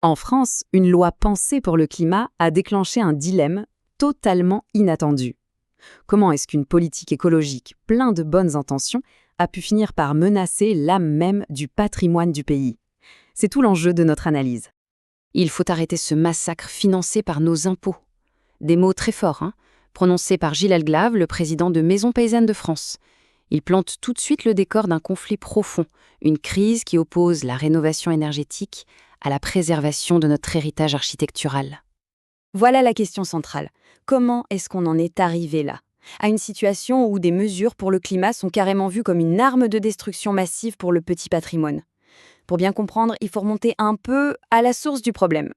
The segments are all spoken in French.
En France, une loi pensée pour le climat a déclenché un dilemme totalement inattendu. Comment est-ce qu'une politique écologique plein de bonnes intentions a pu finir par menacer l'âme même du patrimoine du pays? C'est tout l'enjeu de notre analyse. Il faut arrêter ce massacre financé par nos impôts. Des mots très forts, prononcés par Gilles Alglave, le président de Maison Paysanne de France. Il plante tout de suite le décor d'un conflit profond, une crise qui oppose la rénovation énergétique à la préservation de notre héritage architectural. Voilà la question centrale. Comment est-ce qu'on en est arrivé là? À une situation où des mesures pour le climat sont carrément vues comme une arme de destruction massive pour le petit patrimoine. Pour bien comprendre, il faut remonter un peu à la source du problème.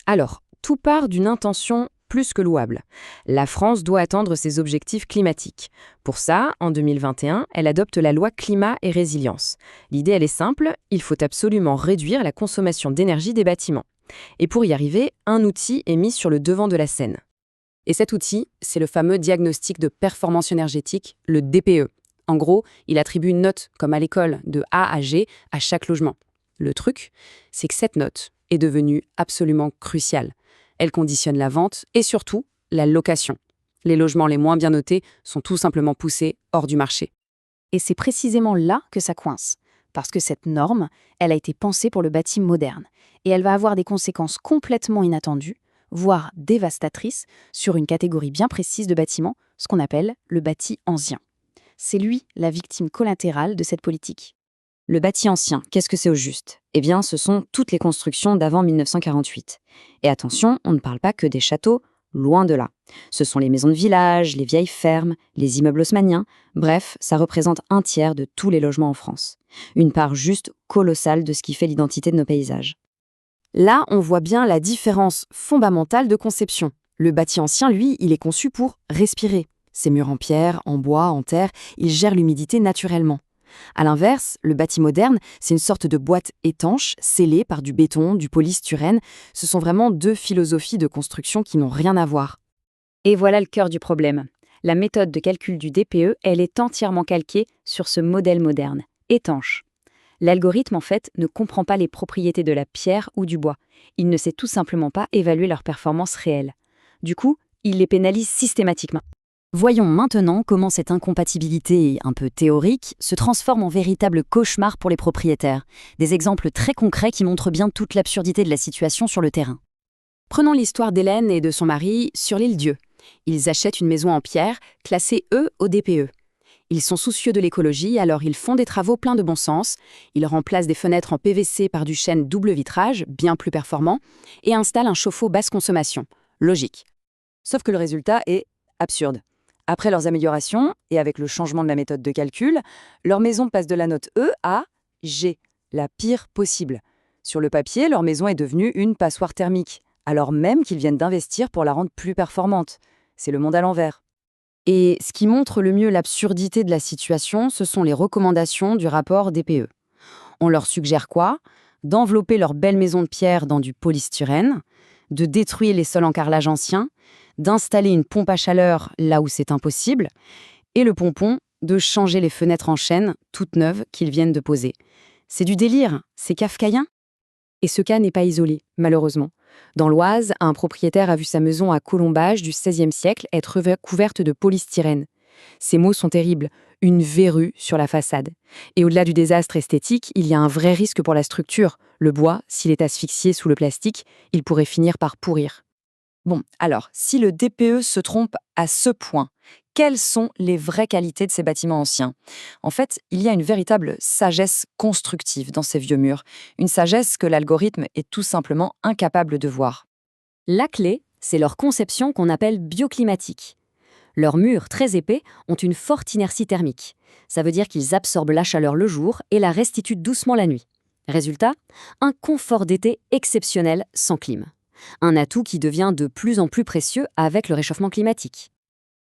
Alors, tout part d'une intention plus que louable. La France doit atteindre ses objectifs climatiques. Pour ça, en 2021, elle adopte la loi Climat et Résilience. L'idée, elle est simple, il faut absolument réduire la consommation d'énergie des bâtiments. Et pour y arriver, un outil est mis sur le devant de la scène. Et cet outil, c'est le fameux diagnostic de performance énergétique, le DPE. En gros, il attribue une note, comme à l'école, de A à G à chaque logement. Le truc, c'est que cette note est devenue absolument cruciale. Elle conditionne la vente et surtout la location. Les logements les moins bien notés sont tout simplement poussés hors du marché. Et c'est précisément là que ça coince. Parce que cette norme, elle a été pensée pour le bâti moderne. Et elle va avoir des conséquences complètement inattendues, voire dévastatrices, sur une catégorie bien précise de bâtiments, ce qu'on appelle le bâti ancien. C'est lui la victime collatérale de cette politique. Le bâti ancien, qu'est-ce que c'est au juste? Eh bien, ce sont toutes les constructions d'avant 1948. Et attention, on ne parle pas que des châteaux, loin de là. Ce sont les maisons de village, les vieilles fermes, les immeubles haussmanniens, bref, ça représente un tiers de tous les logements en France. Une part juste colossale de ce qui fait l'identité de nos paysages. Là, on voit bien la différence fondamentale de conception. Le bâti ancien, lui, il est conçu pour respirer. Ses murs en pierre, en bois, en terre, il gère l'humidité naturellement. À l'inverse, le bâti moderne, c'est une sorte de boîte étanche, scellée par du béton, du polystyrène. Ce sont vraiment deux philosophies de construction qui n'ont rien à voir. Et voilà le cœur du problème. La méthode de calcul du DPE, elle est entièrement calquée sur ce modèle moderne, étanche. L'algorithme, en fait, ne comprend pas les propriétés de la pierre ou du bois. Il ne sait tout simplement pas évaluer leur performance réelle. Du coup, il les pénalise systématiquement. Voyons maintenant comment cette incompatibilité un peu théorique se transforme en véritable cauchemar pour les propriétaires. Des exemples très concrets qui montrent bien toute l'absurdité de la situation sur le terrain. Prenons l'histoire d'Hélène et de son mari sur l'île Dieu. Ils achètent une maison en pierre, classée E au DPE. Ils sont soucieux de l'écologie, alors ils font des travaux pleins de bon sens. Ils remplacent des fenêtres en PVC par du chêne double vitrage, bien plus performant, et installent un chauffe-eau basse consommation. Logique. Sauf que le résultat est absurde. Après leurs améliorations, et avec le changement de la méthode de calcul, leur maison passe de la note E à G, la pire possible. Sur le papier, leur maison est devenue une passoire thermique, alors même qu'ils viennent d'investir pour la rendre plus performante. C'est le monde à l'envers. Et ce qui montre le mieux l'absurdité de la situation, ce sont les recommandations du rapport DPE. On leur suggère quoi? D'envelopper leur belle maison de pierre dans du polystyrène, de détruire les sols en carrelage anciens, d'installer une pompe à chaleur là où c'est impossible, et le pompon, de changer les fenêtres en chêne, toutes neuves, qu'ils viennent de poser. C'est du délire, c'est kafkaïen. Et ce cas n'est pas isolé, malheureusement. Dans l'Oise, un propriétaire a vu sa maison à colombage du XVIe siècle être recouverte de polystyrène. Ces mots sont terribles, une verrue sur la façade. Et au-delà du désastre esthétique, il y a un vrai risque pour la structure. Le bois, s'il est asphyxié sous le plastique, il pourrait finir par pourrir. Bon, alors, si le DPE se trompe à ce point, quelles sont les vraies qualités de ces bâtiments anciens? En fait, il y a une véritable sagesse constructive dans ces vieux murs, une sagesse que l'algorithme est tout simplement incapable de voir. La clé, c'est leur conception qu'on appelle bioclimatique. Leurs murs très épais ont une forte inertie thermique. Ça veut dire qu'ils absorbent la chaleur le jour et la restituent doucement la nuit. Résultat, un confort d'été exceptionnel sans clim. Un atout qui devient de plus en plus précieux avec le réchauffement climatique.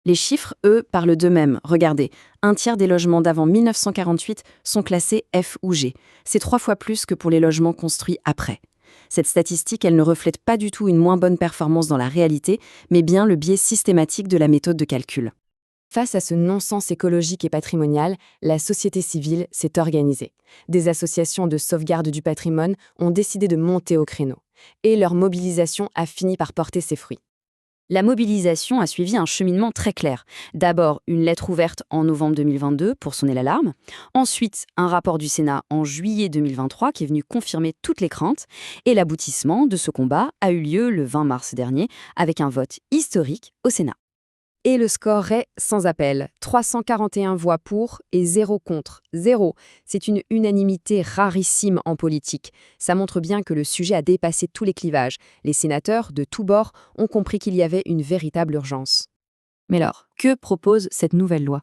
Les chiffres, eux, parlent d'eux-mêmes. Regardez, un tiers des logements d'avant 1948 sont classés F ou G. C'est 3 fois plus que pour les logements construits après. Cette statistique, elle ne reflète pas du tout une moins bonne performance dans la réalité, mais bien le biais systématique de la méthode de calcul. Face à ce non-sens écologique et patrimonial, la société civile s'est organisée. Des associations de sauvegarde du patrimoine ont décidé de monter au créneau. Et leur mobilisation a fini par porter ses fruits. La mobilisation a suivi un cheminement très clair. D'abord, une lettre ouverte en novembre 2022 pour sonner l'alarme. Ensuite, un rapport du Sénat en juillet 2023 qui est venu confirmer toutes les craintes. Et l'aboutissement de ce combat a eu lieu le 20 mars dernier avec un vote historique au Sénat. Et le score est sans appel. 341 voix pour et 0 contre. 0. C'est une unanimité rarissime en politique. Ça montre bien que le sujet a dépassé tous les clivages. Les sénateurs, de tous bords, ont compris qu'il y avait une véritable urgence. Mais alors, que propose cette nouvelle loi?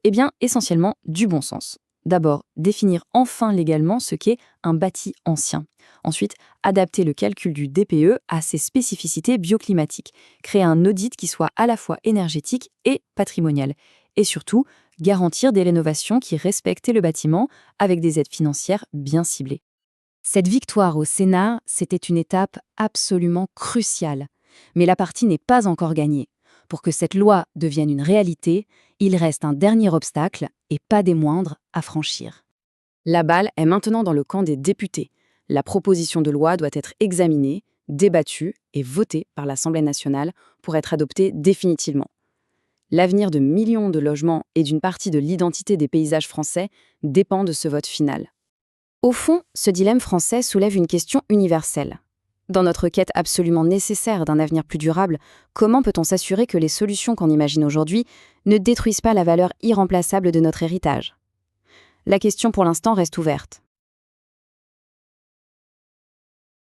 Eh bien, essentiellement du bon sens. D'abord, définir enfin légalement ce qu'est un bâti ancien. Ensuite, adapter le calcul du DPE à ses spécificités bioclimatiques. Créer un audit qui soit à la fois énergétique et patrimonial. Et surtout, garantir des rénovations qui respectent le bâtiment avec des aides financières bien ciblées. Cette victoire au Sénat, c'était une étape absolument cruciale. Mais la partie n'est pas encore gagnée. Pour que cette loi devienne une réalité, il reste un dernier obstacle, et pas des moindres, à franchir. La balle est maintenant dans le camp des députés. La proposition de loi doit être examinée, débattue et votée par l'Assemblée nationale pour être adoptée définitivement. L'avenir de millions de logements et d'une partie de l'identité des paysages français dépend de ce vote final. Au fond, ce dilemme français soulève une question universelle. Dans notre quête absolument nécessaire d'un avenir plus durable, comment peut-on s'assurer que les solutions qu'on imagine aujourd'hui ne détruisent pas la valeur irremplaçable de notre héritage? La question pour l'instant reste ouverte.